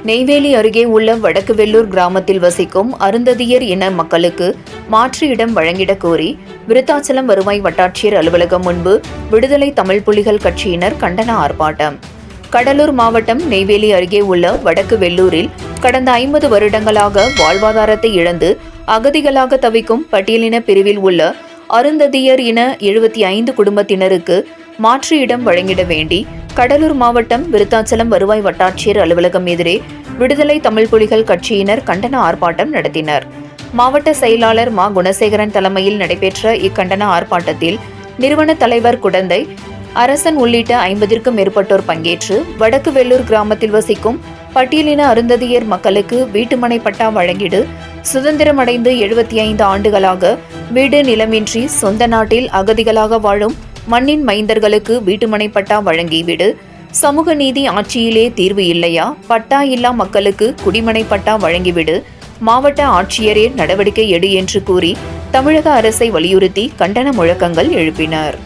நெய்வேலி அருகே உள்ள வடக்கு வெள்ளூர் கிராமத்தில் வசிக்கும் அருந்ததியர் இன மக்களுக்கு மாற்று இடம் வழங்கிடக் கோரி விருத்தாச்சலம் வருவாய் வட்டாட்சியர் அலுவலகம் முன்பு விடுதலை தமிழ் புலிகள் கட்சியினர் கண்டன ஆர்ப்பாட்டம். கடலூர் மாவட்டம் நெய்வேலி அருகே உள்ள வடக்கு வெள்ளூரில் கடந்த 50 வருடங்களாக வாழ்வாதாரத்தை இழந்து அகதிகளாக தவிக்கும் பட்டியலின பிரிவில் உள்ள அருந்ததியர் இன 75 குடும்பத்தினருக்கு மாற்று இடம் வழங்கிட வேண்டி கடலூர் மாவட்டம் விருத்தாச்சலம் வருவாய் வட்டாட்சியர் அலுவலகம் எதிரே விடுதலை தமிழ் புலிகள் கட்சியினர் கண்டன ஆர்ப்பாட்டம் நடத்தினர். மாவட்ட செயலாளர் மா குணசேகரன் தலைமையில் நடைபெற்ற இக்கண்டன ஆர்ப்பாட்டத்தில் நிறுவன தலைவர் குடந்தை அரசன் உள்ளிட்ட 50க்கும் மேற்பட்டோர் பங்கேற்று வடக்கு வெள்ளூர் கிராமத்தில் வசிக்கும் பட்டியலின அருந்ததியர் மக்களுக்கு வீட்டுமனை பட்டா வழங்கிடு, சுதந்திரமடைந்து 75 ஆண்டுகளாக வீடு நிலமின்றி சொந்த நாட்டில் அகதிகளாக வாழும் மண்ணின் மைந்தர்களுக்கு வீட்டுமனை பட்டா வழங்கிவிடு, சமூக நீதி ஆட்சியிலே தீர்வு இல்லையா, பட்டா இல்லா மக்களுக்கு குடிமனை பட்டா வழங்கிவிடு, மாவட்ட ஆட்சியரே நடவடிக்கை எடு என்று கூறி தமிழக அரசை வலியுறுத்தி கண்டன முழக்கங்கள் எழுப்பினர்.